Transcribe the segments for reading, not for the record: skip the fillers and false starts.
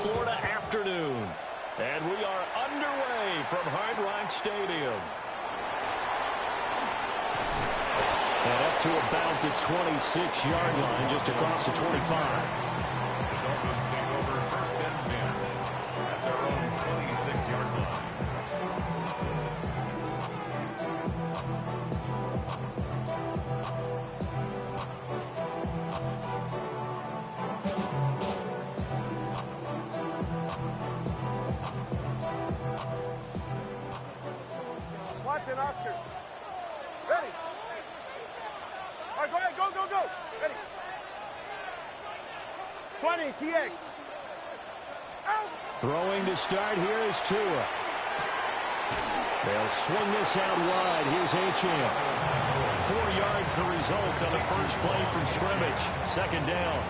Florida afternoon. And we are underway from Hard Rock Stadium. And up to about the 26-yard line, just across the 25. The Dolphins take over first and 10 at their own 26-yard line. Watch it, Oscar. Ready. All right, go ahead. Go, go, go. Ready. 20, TX. Out. Throwing to start here is Tua. They'll swing this out wide. Here's Achane. 4 yards the result on the first play from scrimmage. Second down.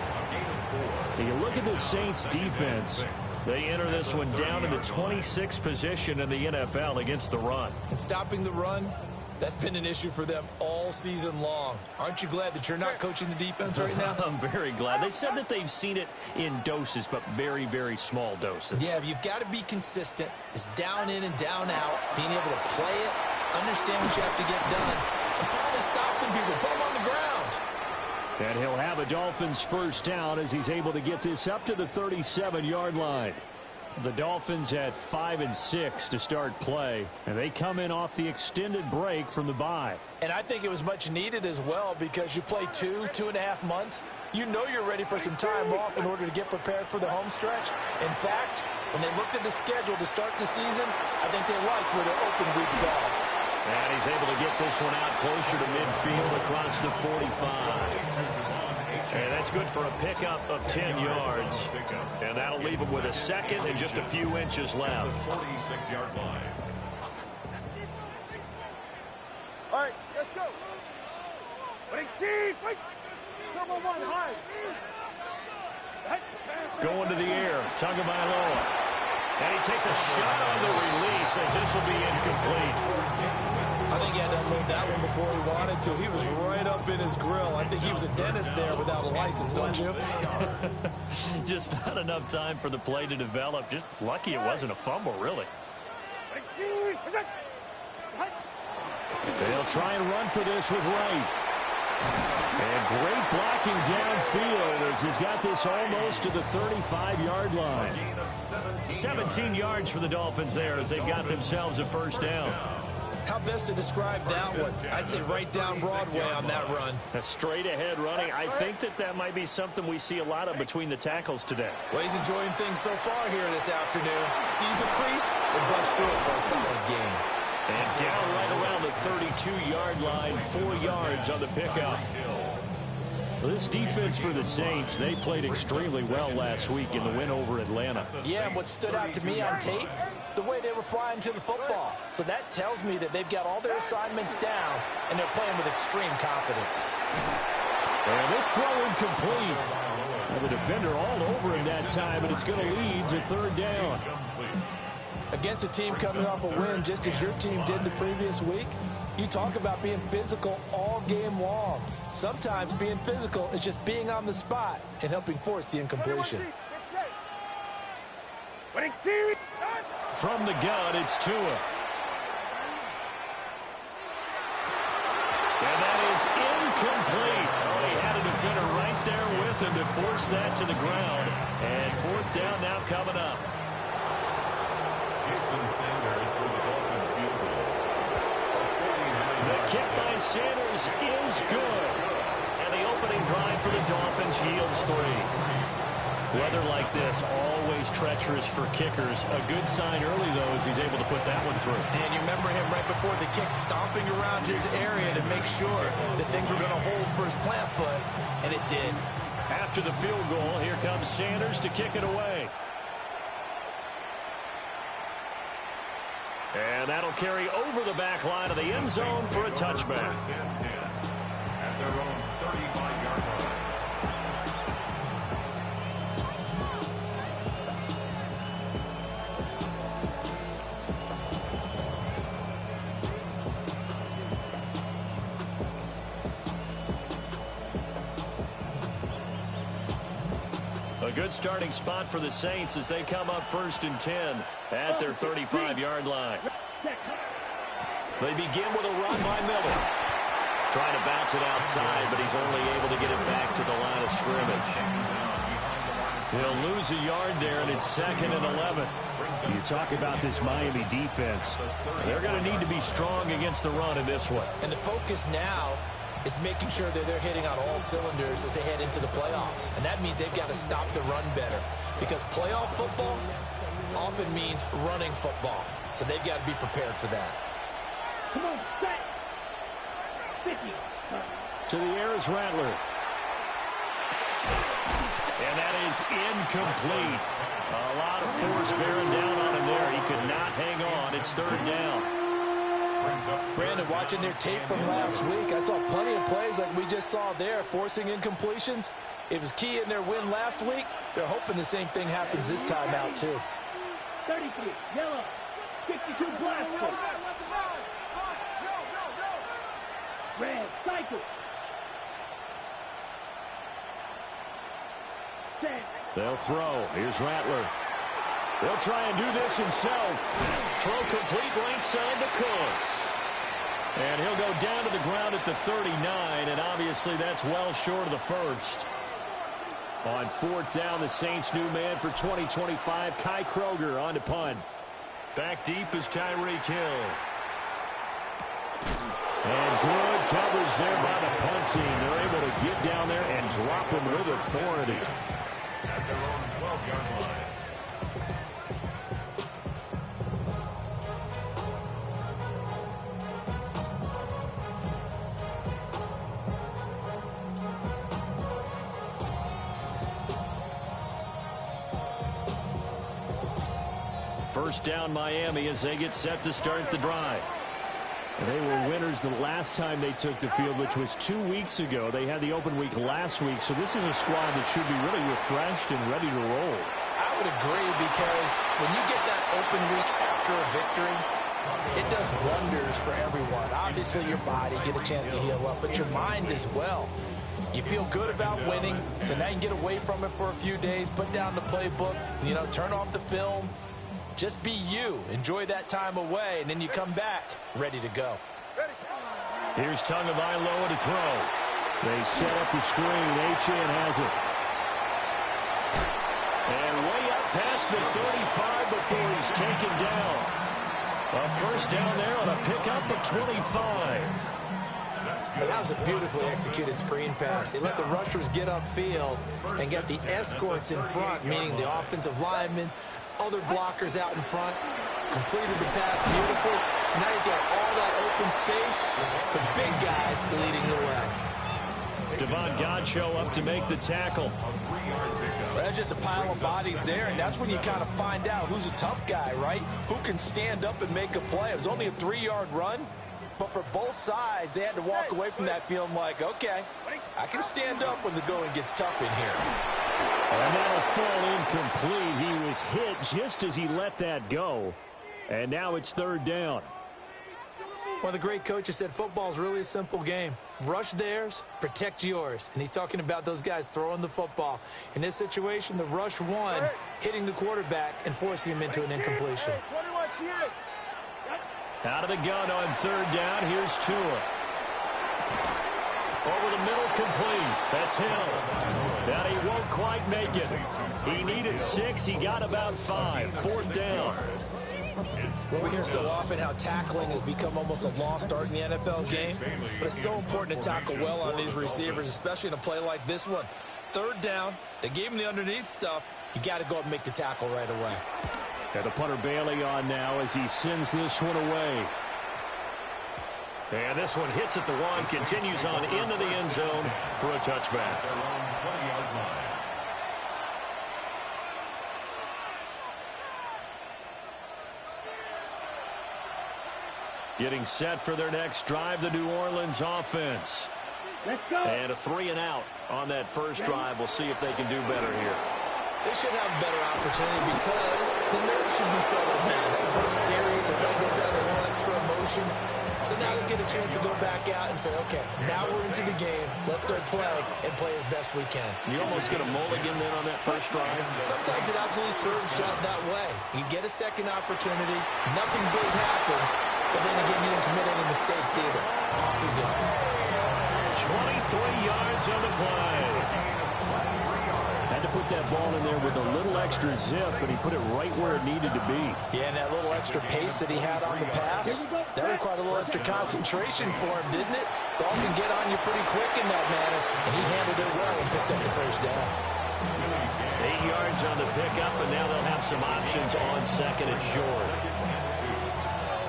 You look at the Saints defense. They enter this one down in the 26th position in the NFL against the run. And stopping the run, that's been an issue for them all season long. Aren't you glad that you're not coaching the defense right now? I'm very glad. They said that they've seen it in doses, but very, very small doses. Yeah, you've got to be consistent. It's down in and down out, being able to play it, understand what you have to get done, and finally stop some people, put them on the ground. And he'll have a Dolphins first down as he's able to get this up to the 37-yard line. The Dolphins had 5 and 6 to start play, and they come in off the extended break from the bye. And I think it was much needed as well because you play 2.5 months. You know you're ready for some time off in order to get prepared for the home stretch. In fact, when they looked at the schedule to start the season, I think they liked where their open week fell. And he's able to get this one out closer to midfield across the 45. And that's good for a pickup of 10 yards. And that'll leave him with a second and just a few inches left. 46-yard line. All right, let's go. Wait, team, wait. Turbo 1, high. Going to the air, Tagovailoa. And he takes a shot on the release as this will be incomplete. I think he had to unload that one before he wanted to. He was right up in his grill. I think he was a dentist there without a license, don't you? Just not enough time for the play to develop. Just lucky it wasn't a fumble, really. They'll try and run for this with Wright. And great blocking downfield as he's got this almost to the 35-yard line. 17 yards for the Dolphins there as they've got themselves a first down. How best to describe that one? I'd say right down Broadway on that run. A straight ahead running. I think that might be something we see a lot of between the tackles today. Well, he's enjoying things so far here this afternoon. Sees a crease and busts through it for a solid game. And down right around the 32-yard line, 4 yards on the pickup. Well, this defense for the Saints, they played extremely well last week in the win over Atlanta. Yeah, and what stood out to me on tape, the way they were flying to the football. So that tells me that they've got all their assignments down, and they're playing with extreme confidence. And this throw incomplete. And the defender all over him that time, and it's going to lead to third down. Against a team coming off a win, just as your team did the previous week, you talk about being physical all game long. Sometimes being physical is just being on the spot and helping force the incompletion. From the gun, it's Tua. And that is incomplete. Oh, he had a defender right there with him to force that to the ground. And fourth down now coming up. Jason Sanders for the Dolphin field goal. The kick by Sanders is good. And the opening drive for the Dolphins yields 3. Weather like this, always treacherous for kickers. A good sign early, though, as he's able to put that one through. And you remember him right before the kick stomping around his area to make sure that things were going to hold for his plant foot, and it did. After the field goal, here comes Sanders to kick it away. And that'll carry over the back line of the end zone for a touchback. First and 10 at their own 35-yard line. A good good starting spot for the Saints as they come up 1st and 10 at their 35-yard line. They begin with a run by Miller. Trying to bounce it outside, but he's only able to get it back to the line of scrimmage. He'll lose a yard there, and it's 2nd and 11. You talk about this Miami defense. They're going to need to be strong against the run in this one. And the focus now is making sure that they're hitting on all cylinders as they head into the playoffs. And that means they've got to stop the run better, because playoff football often means running football. So they've got to be prepared for that. Come on, set. 50. To the air is Rattler. And that is incomplete. A lot of force bearing down on him there. He could not hang on. It's 3rd down. Brandon, watching their tape from last week, I saw plenty of plays like we just saw there, forcing incompletions. It was key in their win last week. They're hoping the same thing happens this time out, too. 33, yellow. 62, black. Red, cycle. Set. They'll throw. Here's Rattler. They'll try and do this himself. Throw complete right side to Cooks. And he'll go down to the ground at the 39, and obviously that's well short of the first. On 4th down, the Saints' new man for 2025, Kai Kroger on to punt. Back deep is Tyreek Hill. And good coverage there by the punt team. They're able to get down there and drop him with authority. At their own 12-yard line. First down Miami as they get set to start the drive. And they were winners the last time they took the field, which was 2 weeks ago. They had the open week last week, so this is a squad that should be really refreshed and ready to roll. I would agree, because when you get that open week after a victory, it does wonders for everyone. Obviously, your body, get a chance to heal up, but your mind as well. You feel good about winning, so now you can get away from it for a few days, put down the playbook, turn off the film. Just be you. Enjoy that time away, and then you come back ready to go. Here's Tagovailoa to throw. They set up the screen. Achane has it. And way up past the 35 before he's taken down. A first down there on a pickup of 25. That was a beautifully executed screen pass. They let the rushers get upfield and get the escorts in front, meaning the offensive linemen, other blockers out in front, completed the pass beautifully. So now you get all that open space, the big guys leading the way. Devon Godchaux up to make the tackle. Well, that's just a pile of bodies there, and that's when you kind of find out who's a tough guy, right? Who can stand up and make a play. It was only a 3-yard run, but for both sides, they had to walk away from that feeling like, okay, I can stand up when the going gets tough in here. And that'll fall incomplete. He was hit just as he let that go. And now it's 3rd down. One of the great coaches said football's really a simple game. Rush theirs, protect yours. And he's talking about those guys throwing the football. In this situation, the rush one, hitting the quarterback and forcing him into an incompletion. Out of the gun on 3rd down. Here's Tua. Over the middle, complete. That's Hill. Now he won't quite make it. He needed 6. He got about 5. 4th down. Well, we hear so often how tackling has become almost a lost art in the NFL game. But it's so important to tackle well on these receivers, especially in a play like this one. 3rd down. They gave him the underneath stuff. You got to go up and make the tackle right away. And the punter Bailey on now as he sends this one away. And this one hits at the 1, continues on into the end zone for a touchback. Getting set for their next drive, the New Orleans offense. Let's go. And a 3 and out on that first drive. We'll see if they can do better here. They should have a better opportunity because the nerves should be settled now. That first series, everybody goes out with a little extra emotion. So now they get a chance to go back out and say, okay, now we're into the game. Let's go play and play as best we can. You almost get a mulligan then on that first drive. Sometimes it absolutely serves job that way. You get a second opportunity. Nothing big happened. But then again, you didn't commit any mistakes either. Off we go. 23 yards on the play. Had to put that ball in there with a little extra zip, but he put it right where it needed to be. Yeah, and that little extra pace that he had on the pass, that required a little extra concentration for him, didn't it? Ball can get on you pretty quick in that manner, and he handled it well and picked up the first down. 8 yards on the pickup, and now they'll have some options on second and short.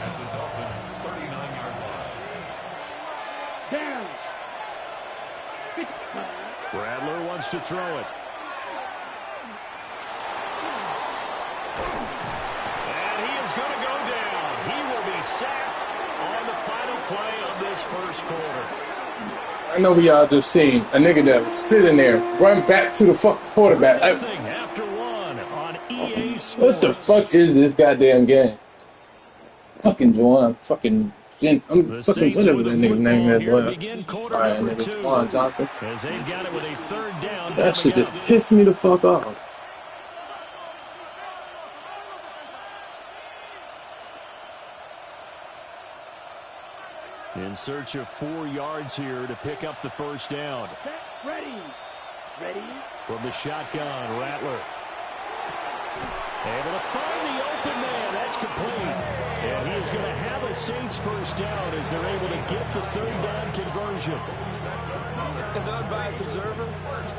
At the Dolphins' 39-yard line. Down. 65. Rattler wants to throw it. And he is going to go down. He will be sacked on the final play of this first quarter. I know we all just seen a nigga that was sitting there, run back to the fucking quarterback. After one on EA Sports. What the fuck is this goddamn game? Fucking Juwan, fucking Jen, I'm fucking whatever that nigga name is. Sorry, nigga, Juwan Johnson. As they got it with a third down. That shit just pissed me the fuck off. In search of 4 yards here to pick up the first down. Ready. Ready. From the shotgun, Rattler. Able to find the open man. That's complete. And he is going to have a Saints first down as they're able to get the third down conversion. As an unbiased observer,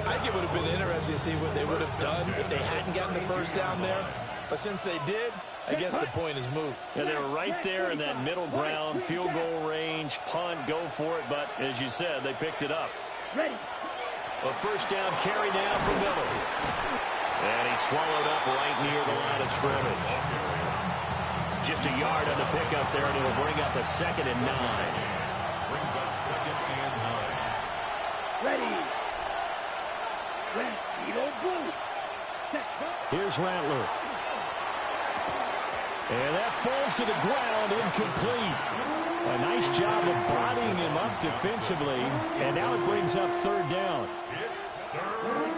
I think it would have been interesting to see what they would have done if they hadn't gotten the first down there. But since they did, I guess the point is moot. And they were right there in that middle ground, field goal range, punt, go for it. But as you said, they picked it up. Ready. A first down carry now for Miller. And he's swallowed up right near the line of scrimmage. Just a yard on the pickup there, and it'll bring up a 2nd and 9. Brings up 2nd and 9. Ready. Ready. Blue. Here's Rattler. And that falls to the ground, incomplete. A nice job of bodying him up defensively, and now it brings up third down.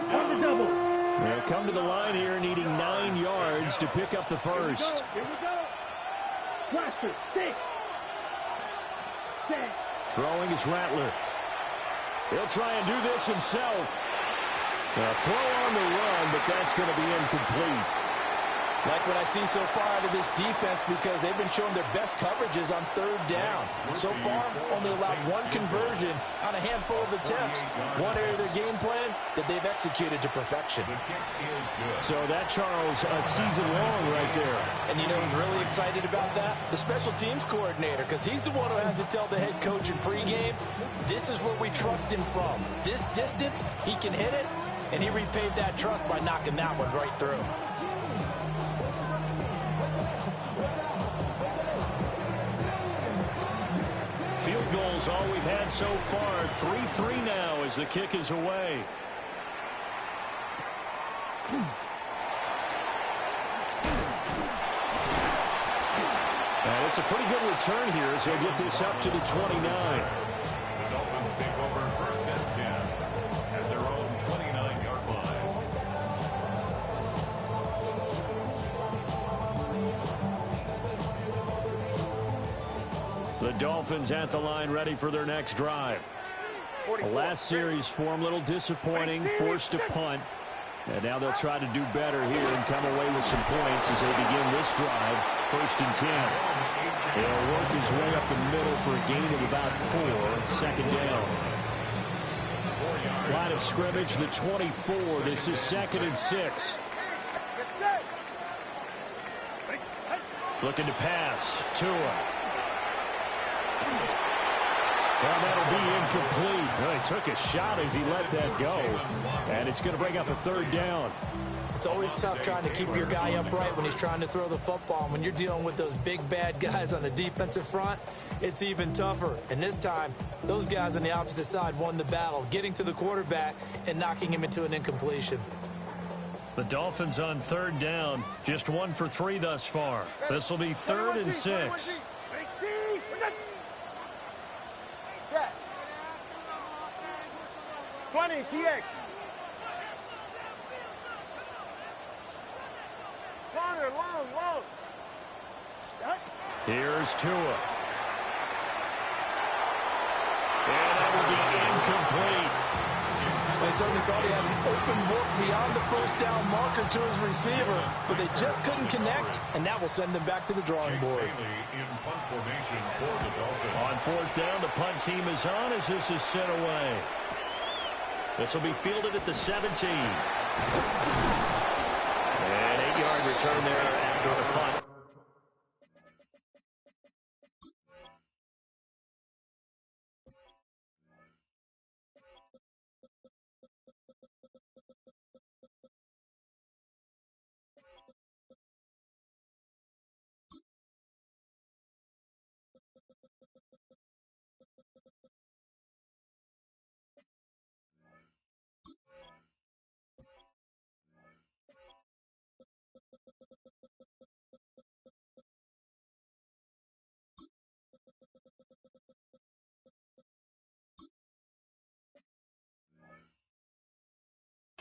On the double. They'll come to the line here needing 9 yards to pick up the first. Here we go. Blaster, 6. 10. Throwing is Rattler. He'll try and do this himself. A throw on the run, but that's going to be incomplete. Like what I see so far out of this defense, because they've been showing their best coverages on third down. So far, only allowed one conversion on a handful of attempts. One area of their game plan that they've executed to perfection. So that, Charles, a season long right there. And you know who's really excited about that? The special teams coordinator, because he's the one who has to tell the head coach in pregame, this is where we trust him from. This distance, he can hit it, and he repaid that trust by knocking that one right through. Field goals all we've had so far. 3-3 now as the kick is away. And it's a pretty good return here as they get this up to the 29. The Dolphins take over 1st and 10 at their own 29-yard line. The Dolphins at the line ready for their next drive. The last series for them, a little disappointing, forced to punt. And now they'll try to do better here and come away with some points as they begin this drive. 1st and 10. They'll work his way up the middle for a gain of about 4. 2nd down. Line of scrimmage, the 24. This is 2nd and 6. Looking to pass. Tua. Well, that'll be incomplete. Well, he took a shot as he let that go. And it's going to bring up a 3rd down. It's always tough trying to keep your guy upright when he's trying to throw the football. And when you're dealing with those big, bad guys on the defensive front, it's even tougher. And this time, those guys on the opposite side won the battle, getting to the quarterback and knocking him into an incompletion. The Dolphins on third down, just 1 for 3 thus far. This will be 3rd and 6. Scat. 20, TX. Corner, long. Set. Here's Tua. And that will be incomplete. They certainly thought he had an open look beyond the first down marker to his receiver, but they just couldn't connect, and that will send them back to the drawing board. On 4th down, the punt team is on as this is sent away. This will be fielded at the 17. And 8-yard return there after the punt.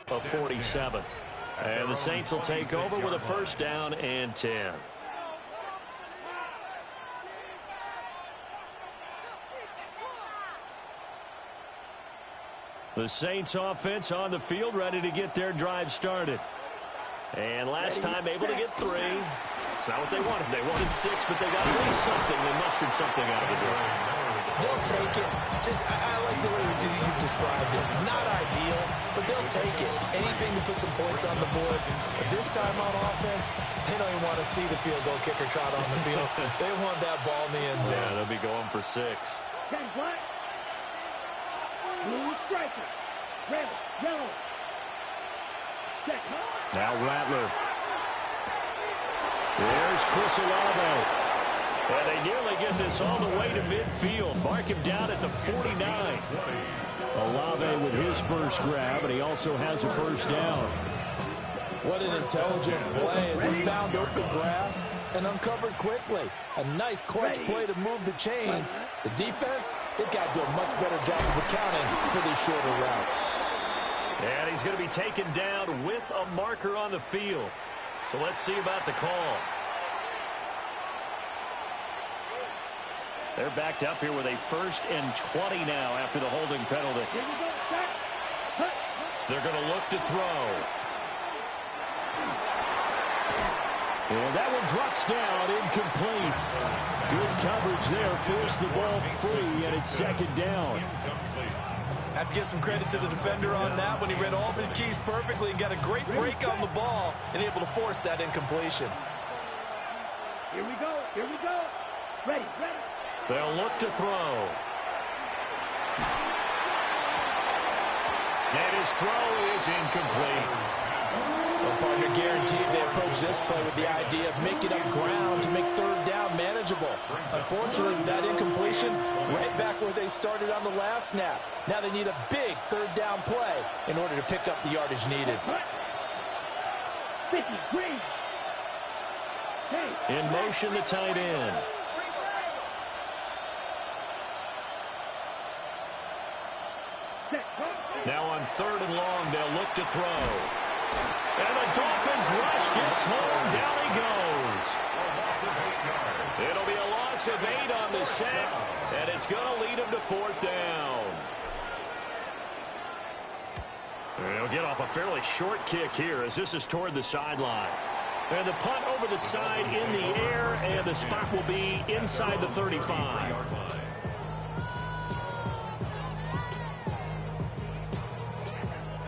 Of 47. And the Saints will take over with a 1st down and 10. The Saints offense on the field, ready to get their drive started. And last time able to get 3. It's not what they wanted. They wanted 6, but they got at least something. They mustered something out of the drive. They'll take it. I like the way you've described it. Not ideal, but they'll take it. Anything to put some points on the board. But this time on offense, they don't even want to see the field goal kicker trot on the field. They want that ball in the end zone. Yeah, they'll be going for 6. Ten black. Blue striker. Red, yellow. Check. Now Rattler. There's Chris Olave. And they nearly get this all the way to midfield. Mark him down at the 49. Olave with his first grab, and he also has a 1st down. What an intelligent play as he found open grass and uncovered quickly. A nice clutch play to move the chains. The defense, it got to do a much better job of accounting for these shorter routes. And he's going to be taken down with a marker on the field. So let's see about the call. They're backed up here with a 1st and 20 now after the holding penalty. They're going to look to throw. And that one drops down, incomplete. Good coverage there, forced the ball free, and it's 2nd down. Have to give some credit to the defender on that when he read all of his keys perfectly and got a great break on the ball and able to force that incompletion. Here we go. Ready. They'll look to throw. And his throw is incomplete. Well, partner, guaranteed they approach this play with the idea of making up ground to make 3rd down manageable. Unfortunately, with that incompletion, right back where they started on the last snap. Now they need a big 3rd down play in order to pick up the yardage needed. 50, green. Hey. In motion, the tight end. Now on 3rd and long, they'll look to throw. And the Dolphins rush gets home. Down he goes. It'll be a loss of 8 on the sack, and it's going to lead them to 4th down. They'll get off a fairly short kick here as this is toward the sideline. And the punt over the side in the air, and the spot will be inside the 35.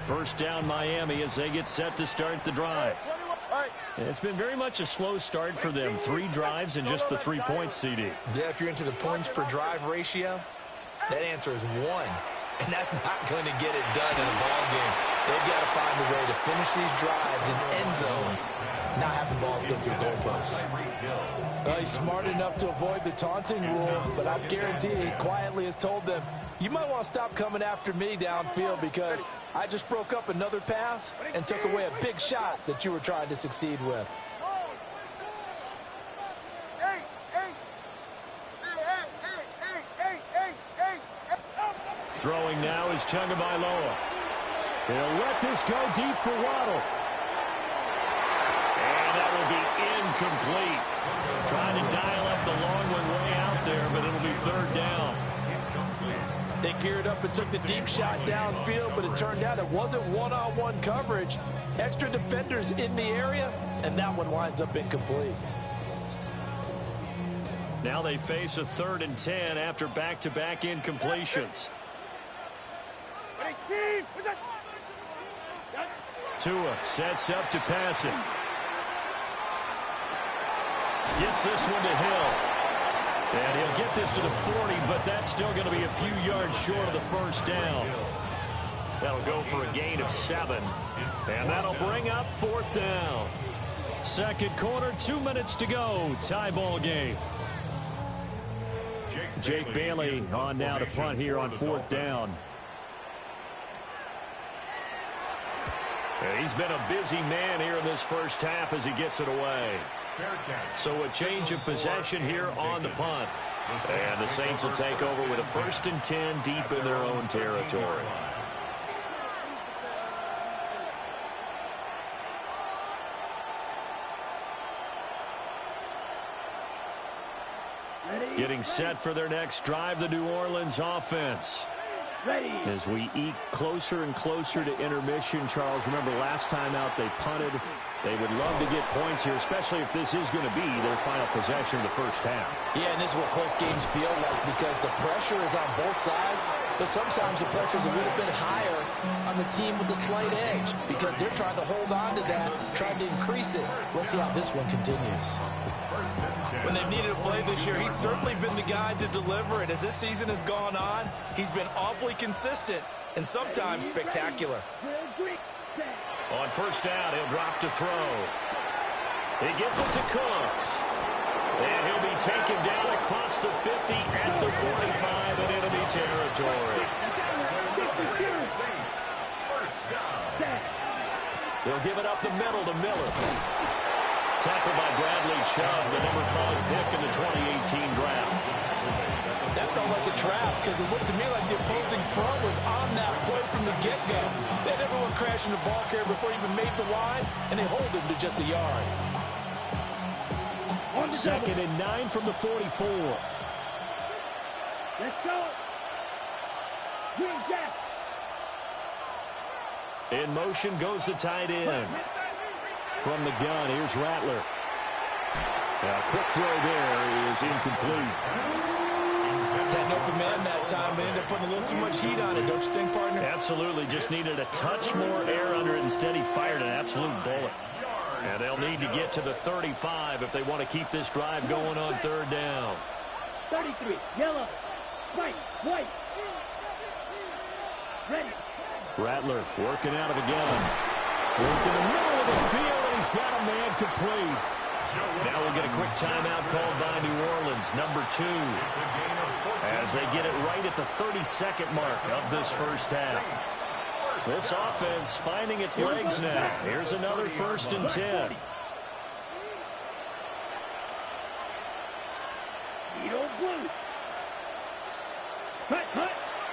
First down Miami as they get set to start the drive. It's been very much a slow start for them. 3 drives and just the 3 points, CD. Yeah, if you're into the points per drive ratio, that answer is 1. And that's not going to get it done in a ball game. They've got to find a way to finish these drives in end zones, not have the balls go through goalposts. He's smart enough to avoid the taunting rule, but I guarantee he quietly has told them, You might want to stop coming after me downfield because I just broke up another pass and took away a big shot that you were trying to succeed with. Throwing now is Tagovailoa. He'll let this go deep for Waddle. And that will be incomplete. Trying to dial up the long one way out there, but it'll be third down. They geared up and took the deep shot downfield, but it turned out it wasn't one-on-one coverage. Extra defenders in the area, and that one winds up incomplete. Now they face a 3rd and 10 after back-to-back incompletions. Tua sets up to pass it. Gets this one to Hill. And he'll get this to the 40, but that's still going to be a few yards short of the first down. That'll go for a gain of 7. And that'll bring up 4th down. Second quarter, 2 minutes to go. Tie ball game. Jake Bailey on now to punt here on 4th down. And he's been a busy man here in this first half as he gets it away. So a change of possession here on the punt. And the Saints will take over with a 1st and 10 deep in their own territory. Getting set for their next drive, the New Orleans offense. As we eke closer and closer to intermission, Charles, remember last time out they punted. They would love to get points here, especially if this is going to be their final possession of the first half. Yeah, and this is what close games feel like because the pressure is on both sides, but sometimes the pressure is a little bit higher on the team with the slight edge because they're trying to hold on to that, trying to increase it. Let's see how this one continues. When they've needed a play this year, he's certainly been the guy to deliver it. As this season has gone on, he's been awfully consistent and sometimes spectacular. On first down, he'll drop to throw. He gets it to Cooks. And he'll be taken down across the 50 at the 45 in enemy territory. They'll give it up the middle to Miller. Tackled by Bradley Chubb, the number 5 pick in the 2018 draft. That felt like a trap because it looked to me like the opposing front was on that play from the get-go. They had everyone crashing the ball carrier before he even made the line, and they hold him to just a yard. 2nd and 9 from the 44. Let's go. Green Jack. In motion goes the tight end. From the gun, here's Rattler. A quick throw there is incomplete. Had an open man that time, but ended up putting a little too much heat on it, don't you think, partner? Absolutely, just needed a touch more air under it. Instead, he fired an absolute bullet. And they'll need to get to the 35 if they want to keep this drive going on 3rd down. 33, yellow, white. Ready. Rattler working out of a gun. Working the middle of the field, and he's got a man complete. Now we'll get a quick timeout called by New Orleans, number 2. As they get it right at the 32nd mark of this first half. This offense finding its legs now. Here's another 1st and 10.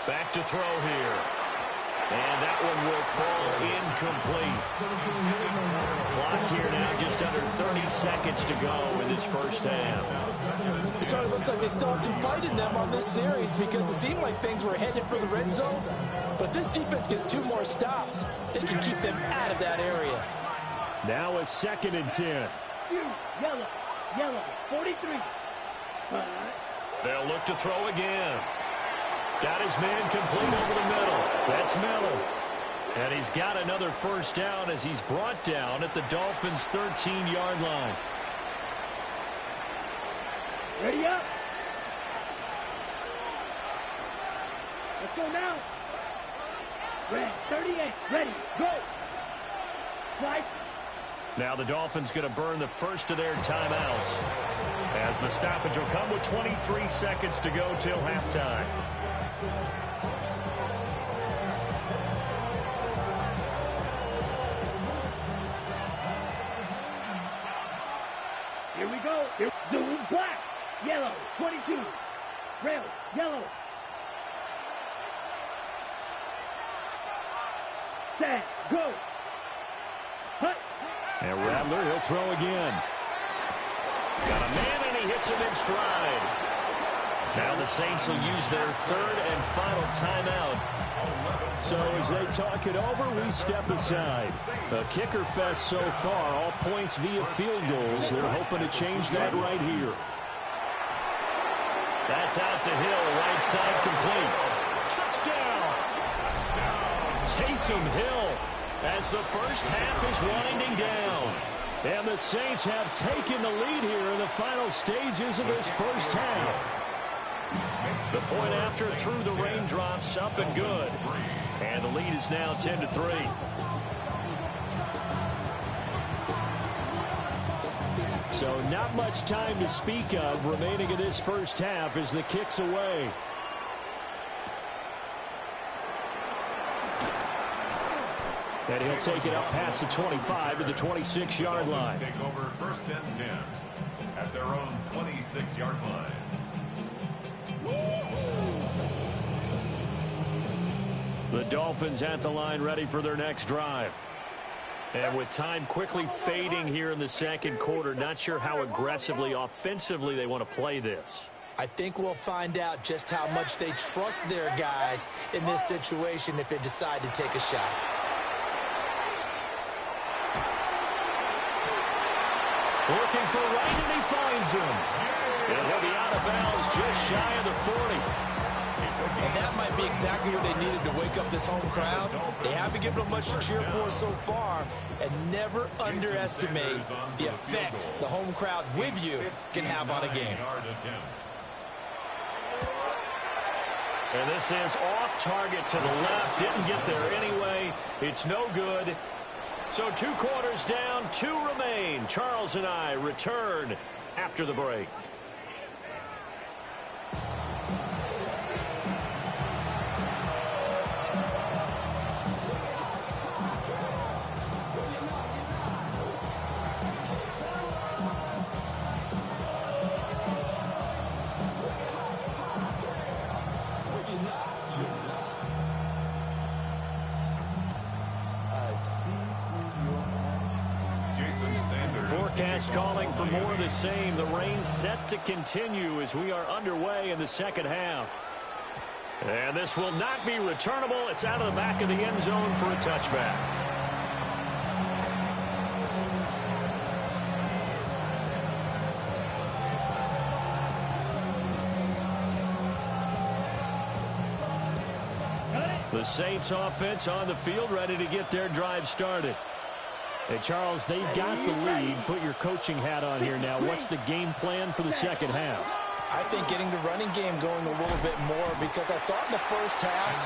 Back to throw here. And that one will fall incomplete. Clock here now just under 30 seconds to go in this first half. It certainly looks like they still have some fight in them on this series because it seemed like things were headed for the red zone. But if this defense gets 2 more stops, they can keep them out of that area. Now a 2nd and 10. Yellow, 43. They'll look to throw again. Got his man complete over the middle. That's Miller. And he's got another first down as he's brought down at the Dolphins' 13-yard line. Ready up. Let's go now. Red 38. Ready. Go. Right. Now the Dolphins going to burn the first of their timeouts, as the stoppage will come with 23 seconds to go till halftime. Here we go. Here, blue, black, yellow, 22. Red, yellow. Set, go. Hut. And Rattler, he'll throw again. Got a man, and he hits him in stride. Now the Saints will use their third and final timeout. So as they talk it over, we step aside. A kicker fest so far, all points via field goals. They're hoping to change that right here. That's out to Hill, right side complete. Touchdown! Taysom Hill, as the first half is winding down. And the Saints have taken the lead here in the final stages of this first half. The point after through the raindrops, up and good. And the lead is now 10-3. So not much time to speak of remaining in this first half as the kick's away. And he'll take it up past the 25 to the 26-yard line. Take over first and 10 at their own 26-yard line. The Dolphins at the line, ready for their next drive. And with time quickly fading here in the second quarter, not sure how aggressively, offensively they want to play this. I think we'll find out just how much they trust their guys in this situation if they decide to take a shot. Looking for right, and he finds him. And he'll be out of bounds just shy of the 40. And that might be exactly what they needed to wake up this home crowd. They haven't given them much to cheer for so far. And never underestimate the effect the home crowd with you can have on a game. And this is off target to the left. Didn't get there anyway. It's no good. So 2 quarters down, 2 remain. Charles and I return after the break. Forecast calling for more of the same. The rain set to continue as we are underway in the second half. And this will not be returnable. It's out of the back of the end zone for a touchback. The Saints offense on the field, ready to get their drive started. Hey, Charles, they've got the lead. Put your coaching hat on here now. What's the game plan for the second half? I think getting the running game going a little bit more, because I thought in the first half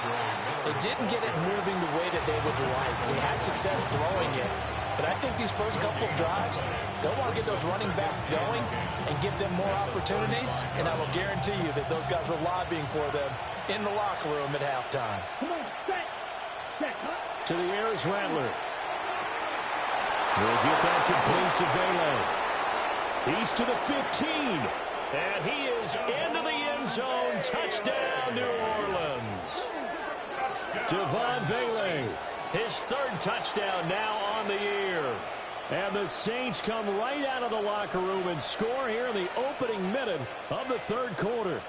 they didn't get it moving the way that they would like. They had success throwing it. But I think these first couple of drives, they'll want to get those running backs going and give them more opportunities. And I will guarantee you that those guys were lobbying for them in the locker room at halftime. Come on, set. Set, huh? To the air is Rattler. We'll get that complete to Vele. He's to the 15. And he is into the end zone. Touchdown, New Orleans. Devon Vele. His third touchdown now on the year. And the Saints come right out of the locker room and score here in the opening minute of the third quarter.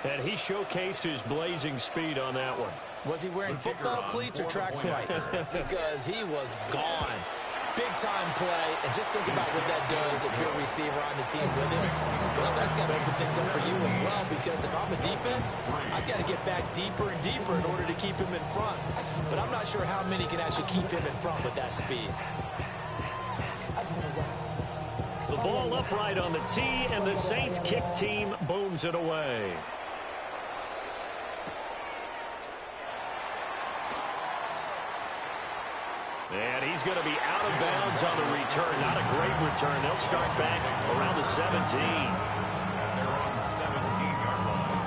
And he showcased his blazing speed on that one. Was he wearing football cleats or track spikes? Because he was gone. Big-time play, and just think about what that does if you're a receiver on the team with him. Well, that's got to open things up for you as well, because if I'm a defense, I've got to get back deeper and deeper in order to keep him in front. But I'm not sure how many can actually keep him in front with that speed. The ball upright on the tee, and the Saints kick team booms it away. And he He's going to be out of bounds on the return. Not a great return. They'll start back around the 17. They're on the 17-yard line.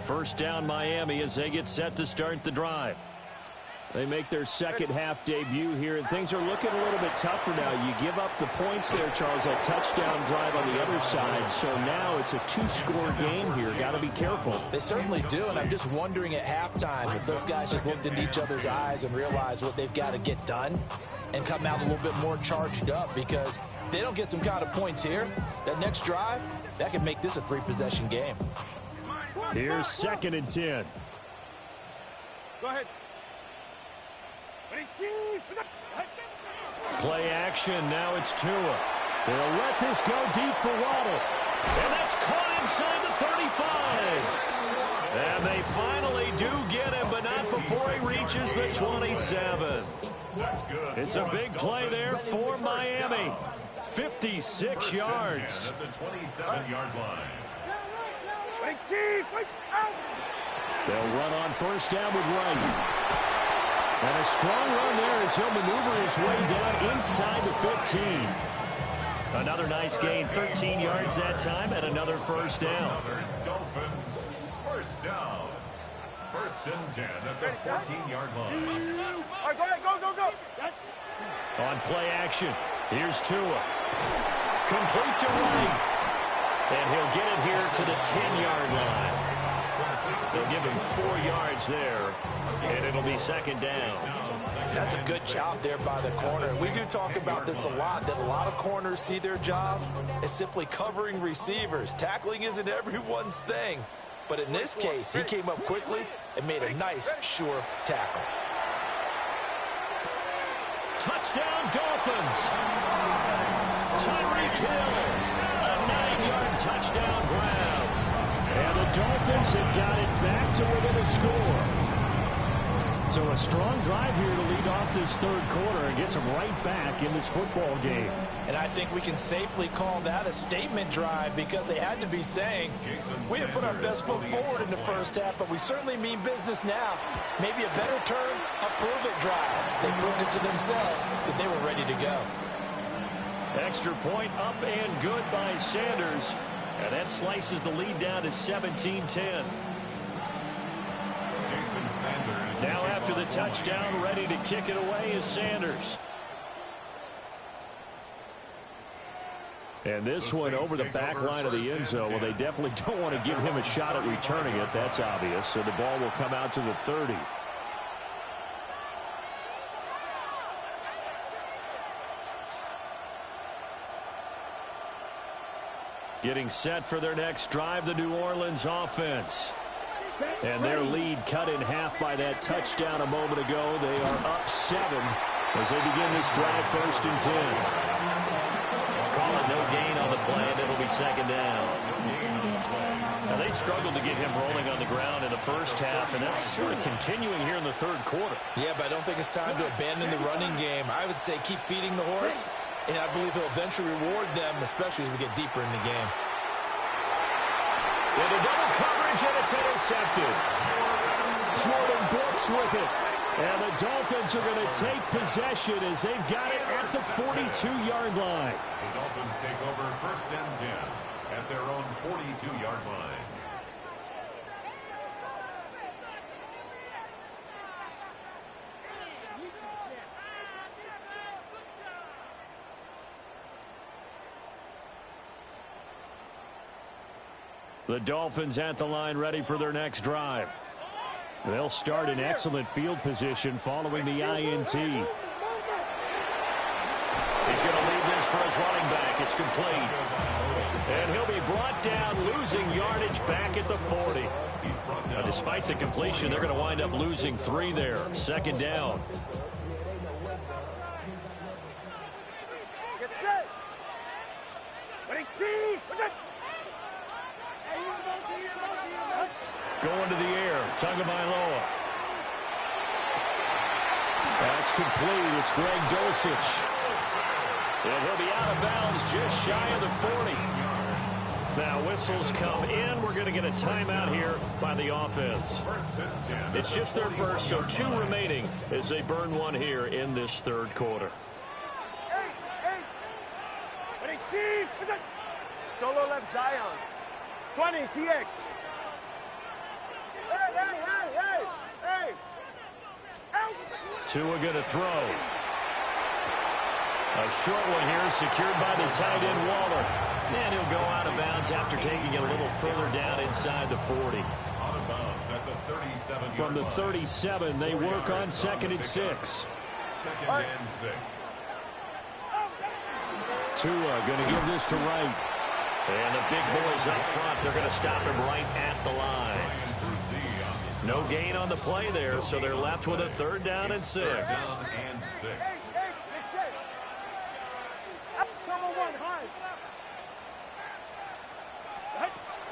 First down Miami as they get set to start the drive. They make their second half debut here, and things are looking a little bit tougher now. You give up the points there, Charles, that touchdown drive on the other side. So now it's a two-score game here. Got to be careful. They certainly do, and I'm just wondering at halftime if those guys just looked into each other's eyes and realized what they've got to get done and come out a little bit more charged up, because if they don't get some kind of points here, that next drive, that could make this a three-possession game. Here's 2nd and 10. Go ahead. Play action. Now it's Tua. They'll let this go deep for Waddle. And that's caught inside the 35. And they finally do get him, but not before he reaches the 27. It's a big play there for Miami. 56 yards. At the 27-yard line. They'll run on first down with Wright. And a strong run there as he'll maneuver his way down inside the 15. Another nice gain, 13 yards that time, and another first down. Dolphins, first down. 1st and 10 at the 14-yard line. All right, go ahead, go. On play action, here's Tua. Complete to Wright. And he'll get it here to the 10-yard line. They'll give him 4 yards there, and it'll be 2nd down. That's a good job there by the corner. We do talk about this a lot, that a lot of corners see their job as simply covering receivers. Tackling isn't everyone's thing. But in this case, he came up quickly and made a nice, sure tackle. Touchdown, Dolphins. Tyreek Hill, a 9-yard touchdown grab. And the Dolphins have got it back to within a score. So a strong drive here to lead off this third quarter and gets them right back in this football game. And I think we can safely call that a statement drive, because they had to be saying, we didn't put our best foot forward in the first half, but we certainly mean business now. Maybe a better term, a prove-it drive. They proved it to themselves that they were ready to go. Extra point up and good by Sanders. And that slices the lead down to 17-10. Now after the touchdown, ready to kick it away is Sanders. And this one over the back line of the end zone. Well, they definitely don't want to give him a shot at returning it. That's obvious. So the ball will come out to the 30. Getting set for their next drive, the New Orleans offense. And their lead cut in half by that touchdown a moment ago. They are up 7 as they begin this drive, 1st and 10. Call it no gain on the play, and it'll be 2nd down. Now, they struggled to get him rolling on the ground in the first half, and that's sort of continuing here in the third quarter. Yeah, but I don't think it's time to abandon the running game. I would say keep feeding the horse, and I believe he'll eventually reward them, especially as we get deeper in the game. Into double coverage, and it's intercepted. Jordan Brooks with it. And the Dolphins are going to take possession as they've got it at the 42-yard line. The Dolphins take over 1st and 10 at their own 42-yard line. The Dolphins at the line, ready for their next drive. They'll start in excellent field position following the INT. He's going to leave this for his running back. It's complete. And he'll be brought down, losing yardage back at the 40. Now, despite the completion, they're going to wind up losing 3 there. 2nd down. Get set. Ready, team. Going to the air, Tagovailoa. That's complete. It's Greg Dulcich. And he'll be out of bounds just shy of the 40. Now whistles come in. We're going to get a timeout here by the offense. It's just their first, so 2 remaining as they burn one here in this third quarter. Solo left Zion. 20, TX. Hey! Tua going to throw. A short one here secured by the tight end Waller. And he'll go out of bounds after taking it a little further down inside the 40. Out of bounds at the 37. From the 37, they work on 2nd and 6. 2nd and 6. Tua going to give this to Wright. And the big boys up front, they're going to stop him right at the line. No gain on the play there, so they're left with a 3rd down and 6.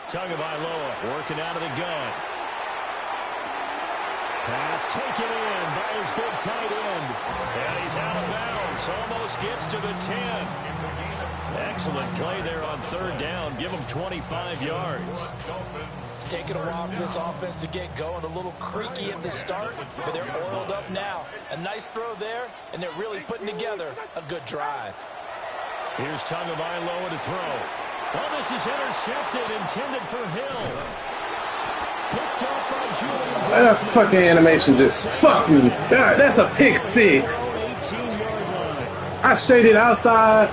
Tagovailoa working out of the gun. Pass taken in by his big tight end. And he's out of bounds. Almost gets to the 10. Excellent play there on 3rd down. Give him 25 yards. It's taken a while for this offense to get going. A little creaky at the start, but they're oiled up now. A nice throw there, and they're really putting together a good drive. Here's Tagovailoa to throw. Oh, this is intercepted, intended for Hill. Picked off by Julian. That fucking animation just fucked me. God, that's a pick 6. I shaded outside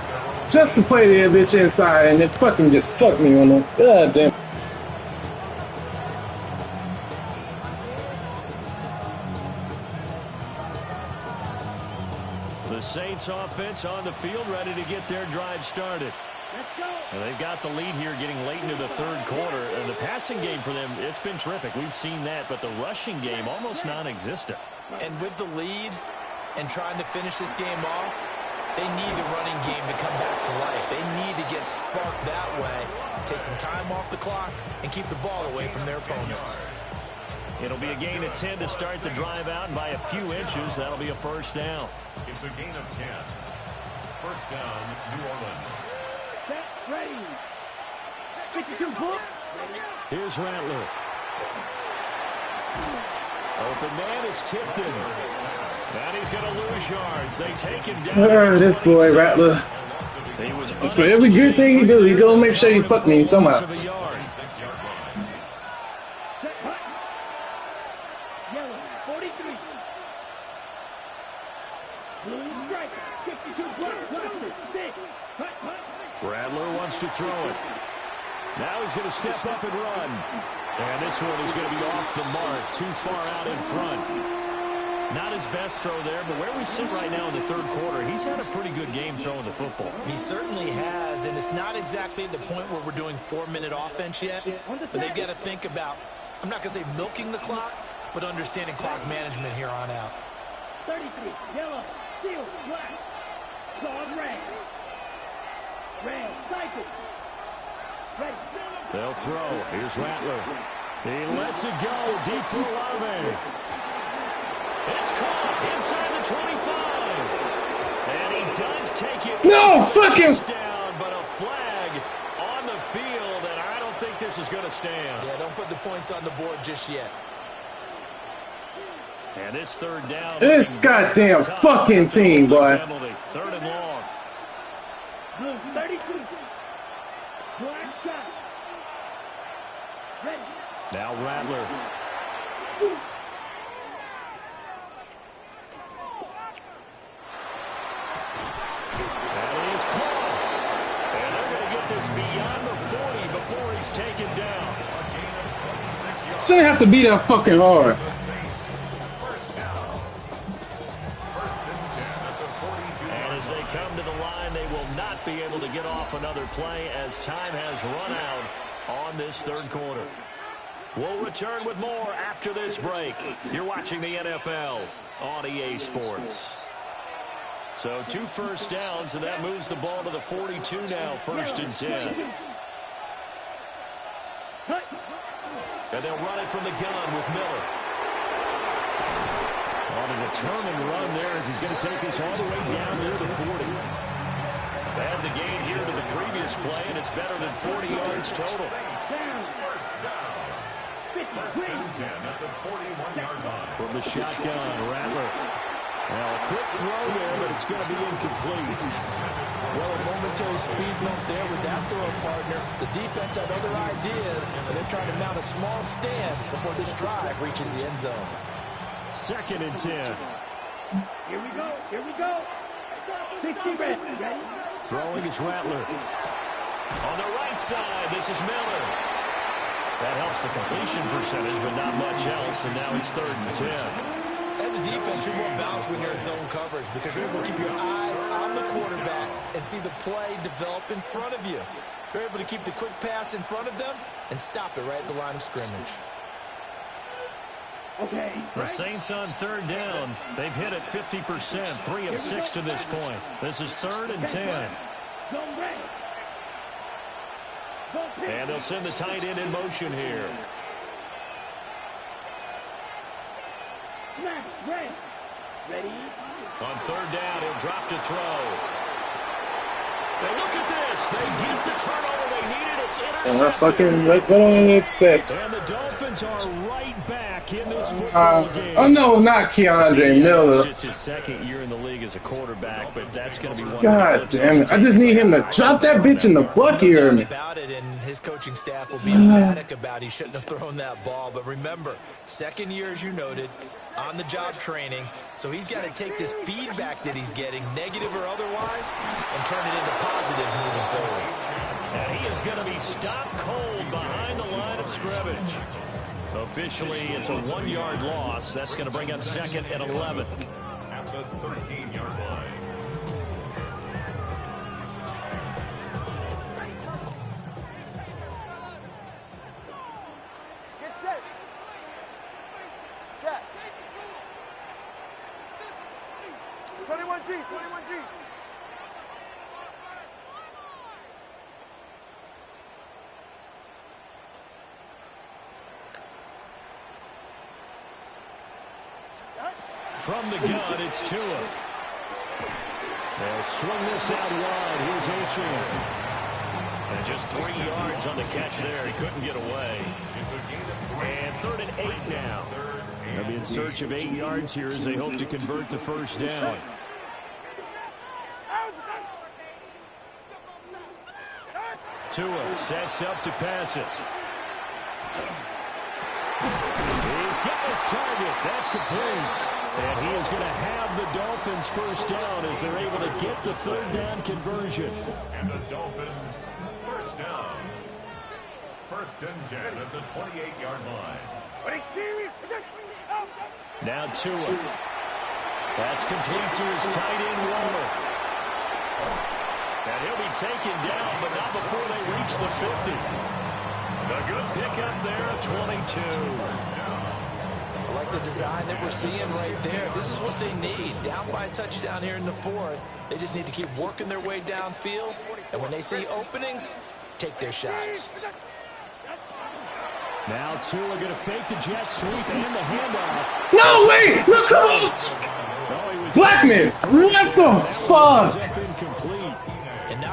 just to play that bitch inside, and it fucking just fucked me on that. God damn. The Saints offense on the field, ready to get their drive started. And they've got the lead here getting late into the 3rd quarter. And the passing game for them, it's been terrific. We've seen that, but the rushing game almost non-existent. And with the lead and trying to finish this game off, they need the running game to come back to life. They need to get sparked that way, take some time off the clock, and keep the ball away from their opponents. It'll be a gain of 10 to start the drive out, and by a few inches, that'll be a 1st down. It's a gain of 10. 1st down, New Orleans. Set, ready. 52 book. Here's Rattler. Open man is Tipton. And he's going to lose yards. They take him down. This boy, Rattler. For every good thing he do, he go make sure you fuck me somehow. Yellow, 43. Blue strike, 52 block, 6. Rattler wants to throw it. Now he's going to step up and run. And this one is going to be off the mark. Too far out in front. Not his best throw there, but where we sit right now in the 3rd quarter, he's had a pretty good game throwing the football. He certainly has, and it's not exactly at the point where we're doing 4-minute offense yet, but they've got to think about, I'm not going to say milking the clock, but understanding clock management here on out. 33, yellow, steel, black, clawed red. Red, cycle. Ready. They'll throw. Here's Rattler. He lets it go deep to Olave. It's caught inside the 25. And he does take it. No, fucking. Down, but a flag on the field, and I don't think this is going to stand. Yeah, don't put the points on the board just yet. And this 3rd down. This goddamn fucking team, boy. 3rd and long. Blue 32. Black shot. Ready. Now Rattler. That is caught. And they're going to get this beyond the 40 before he's taken down. Shouldn't have to be that fucking hard. And as they come to the line, they will not be able to get off another play as time has run out on this 3rd quarter. We'll return with more after this break. You're watching the NFL on EA Sports. So 2 first downs, and that moves the ball to the 42 now, 1st and 10. And they'll run it from the gun with Miller. On And a determined run there as he's going to take this all the way down near the 40. Add the gain here to the previous play, and it's better than 40 yards total. From the shotgun, Rattler. Now, a quick throw there, but it's going to be incomplete. Well, a momentary speed bump there with that throw partner. The defense had other ideas, and they're trying to mount a small stand before this drive reaches the end zone. 2nd and 10. Here we go. Here we go. 60 ready. Throwing is Rattler. On the right side, this is Miller. That helps the completion percentage, but not much else, and now it's 3rd and 10. As a defense, you're more balanced when you're in zone coverage because you're able to keep your eyes on the quarterback and see the play develop in front of you. You're able to keep the quick pass in front of them and stop it right at the line of scrimmage. Okay. The Saints on 3rd down. They've hit it 50%, 3 of 6 to this point. This is 3rd and 10. And they'll send the tight end in motion here. Ready? On 3rd down, he'll drop to throw. Now look at this. They get the turnover they needed. It's intercepted. That's fucking what I didn't expect. And the Dolphins are right back in this football game. Oh no, not Keandre Miller. It's his 2nd year in the league as a quarterback, but that's going to be one. God damn it! I just need him to drop that bitch in the bucket here. About it, and his coaching staff will be emphatic about he shouldn't have thrown that ball. But remember, 2nd year, as you noted, on-the-job training, so he's got to take this feedback that he's getting, negative or otherwise, and turn it into positives moving forward. And he is going to be stopped cold behind the line of scrimmage. Officially, it's a 1-yard loss. That's going to bring up 2nd and 11. At the 13-yard line. Get set. Scat. 21G, 21G. From the gun, it's Tua. They'll swing this out wide. Here's Ocean. And just 3 yards on the catch there. He couldn't get away. And 3rd and 8 now. They'll be in search of 8 yards here as they hope to convert the 1st down. Tua sets up to pass it. He's got his target. That's complete. And he is going to have the Dolphins 1st down as they're able to get the 3rd down conversion. And the Dolphins 1st down. 1st and 10 at the 28-yard line. Now Tua. That's complete to his tight end, Waller. And he'll be taken down, but not before they reach the 50. A good pickup there at 22. I like the design that we're seeing right there. This is what they need. Down by a touchdown here in the 4th. They just need to keep working their way downfield. And when they see openings, take their shots. Now Tua going to fake the jet sweep and the handoff. No, wait! Look, come on! Blackman, what the fuck?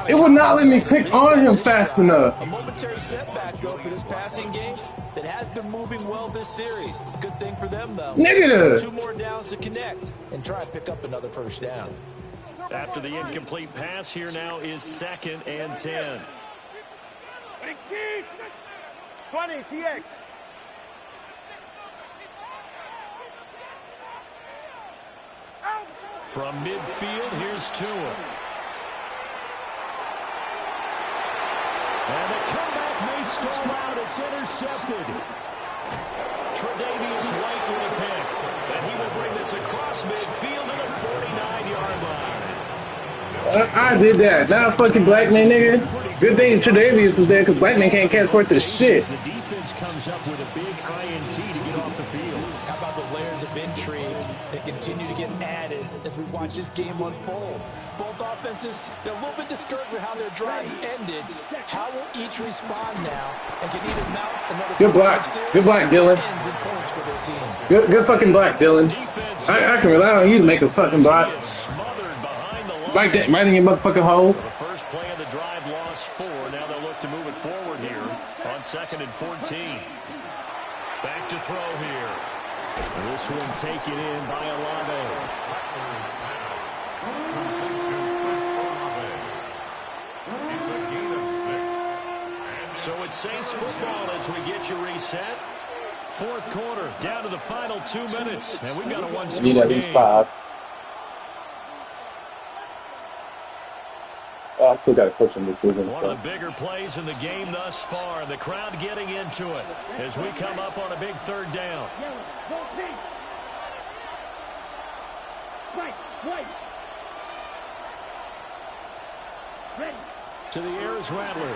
It would not let me click on him fast enough. A momentary setback, though, for this passing game that has been moving well this series. Good thing for them, though. Negative. 2 more downs to connect and try and pick up another 1st down. After the incomplete pass, here now is 2nd and 10. 20, TX. From midfield, here's Tua. And the comeback may stall out. It's intercepted. Tre'Davious White with a pick. And he will bring this across midfield to the 49-yard line. I did that. Now fucking Blackman, nigga. Good thing Tre'Davious is there because Blackman can't catch worth the shit. The defense comes up with a big INT to get off the field. How about the layers of intrigue that continue to get added as we watch this game unfold. Both offenses, they're a little bit discouraged with how their drives ended. How will each respond now and can either mount another good block. Good block, Dylan. Good fucking block, Dylan. I can rely on you to make a fucking block. Right in your motherfucking hole. The first play of the drive lost 4. Now they'll look to move it forward here on 2nd and 14. Back to throw here. This one taken in by Olave. So it's Saints football as we get you reset. 4th quarter, down to the final 2 minutes. And we've got a one-score game. Need at least 5. I still got to push him this season. One of the bigger plays in the game thus far. The crowd getting into it as we come up on a big 3rd down. To the air is Rattler.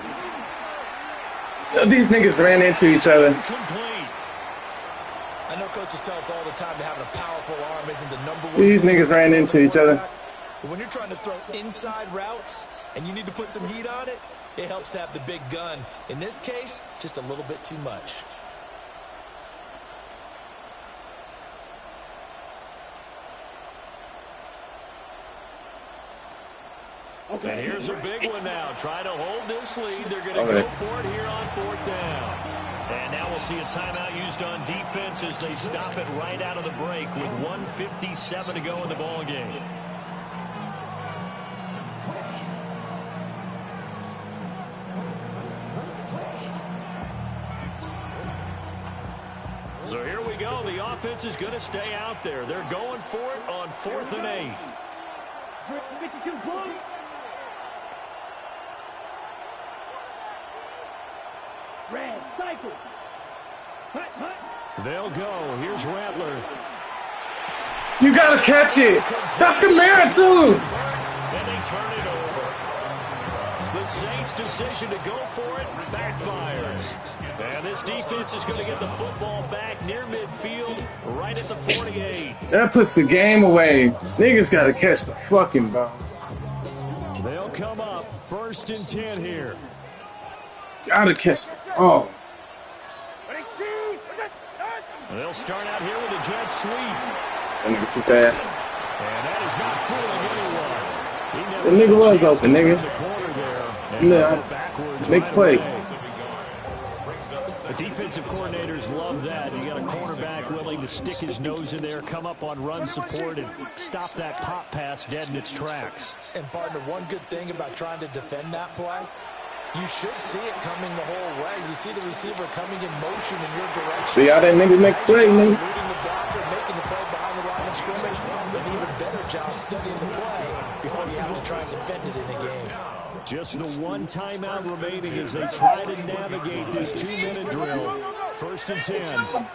These niggas ran into each other. Complete. I know coaches tell us all the time that having a powerful arm isn't the number one. These niggas ran into each other. But when you're trying to throw inside routes and you need to put some heat on it, it helps to have the big gun. In this case, just a little bit too much. And here's a big one now. Trying to hold this lead. They're going to go for it here on 4th down. And now we'll see a timeout used on defense as they stop it right out of the break with 1:57 to go in the ball game. So here we go. The offense is going to stay out there. They're going for it on 4th and 8. Red, cycle. They'll go. Here's Rattler. You gotta catch it. That's Kamara too. And they turn it over. The Saints' decision to go for it backfires. And this defense is going to get the football back near midfield, right at the 48. That puts the game away. Niggas gotta catch the fucking ball. They'll come up 1st and 10 here. Gotta catch it. Oh. They'll start out here with a jet sweep. That nigga too fast. And that is not fooling anyone. The nigga was open, nigga. Nah, make play. The defensive coordinators love that. You got a cornerback willing to stick his nose in there, come up on run support, and stop that pop pass dead in its tracks. And partner, one good thing about trying to defend that play, you should see it coming the whole way. You see the receiver coming in motion in your direction. See how that nigga make play, nigga. Reading the blocker, making the play behind the line of scrimmage. An even better job studying the play before you have to try and defend it in a game. Just the one timeout remaining as they try to navigate this 2-minute drill. 1st and 10.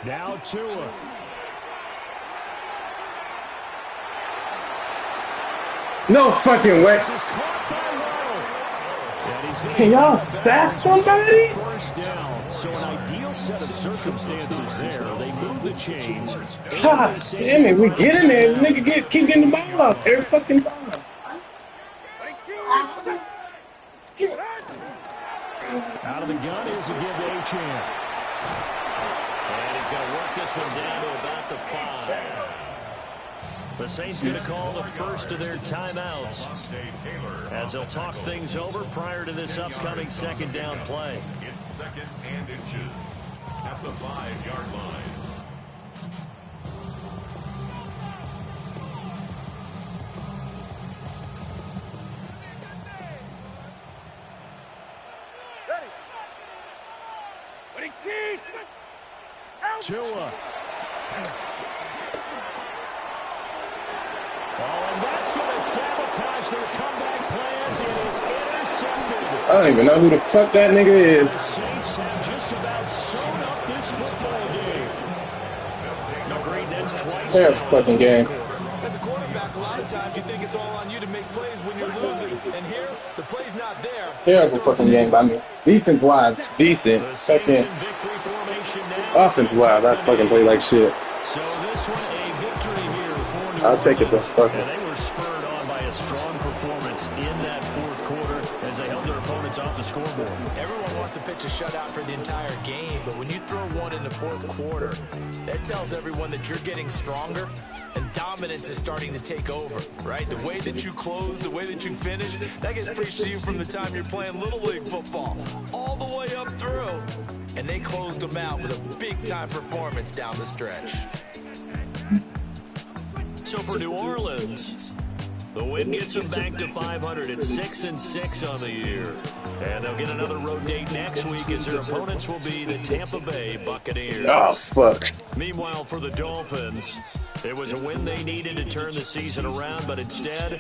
Now Tua. No fucking way. Can y'all sack somebody? First down. So an ideal set of circumstances there. They move the chains. God damn it, we get in there. Nigga keep getting the ball up every fucking time. Out of the gun, here's a give to Achane. And he's going to work this one down to about the 5. The Saints going to call the first of their timeouts as they'll talk things over prior to this upcoming 2nd down play. It's 2nd and inches at the 5-yard line. Tua. And that's going to sabotage their comeback plans. It is intercepted. I don't even know who the fuck that nigga is. The Saints have just about sewn up this football game. Agreed, that's twice. Terrible fucking game. As a quarterback, a lot of times you think it's all on you to make plays when you're losing. And here, the play's not there. Terrible fucking game by me. Defense-wise, decent. Fucking offense-wise, I fucking play like shit. So this was a victory here for New I'll take it, Orleans. though. And they were spurred on by a strong performance in that fourth quarter as they held their opponents off the scoreboard. Everyone wants to pitch a shutout for the entire game, but when you throw one in the fourth quarter, that tells everyone that you're getting stronger and dominance is starting to take over, right? The way that you close, the way that you finish, that gets preached to you from the time you're playing Little League football all the way up through. And they closed them out with a big-time performance down the stretch. So for New Orleans, the win gets them back to 500 at 6-6 on the year. And they'll get another road date next week as their opponents will be the Tampa Bay Buccaneers. Oh, fuck. Meanwhile, for the Dolphins, it was a win they needed to turn the season around, but instead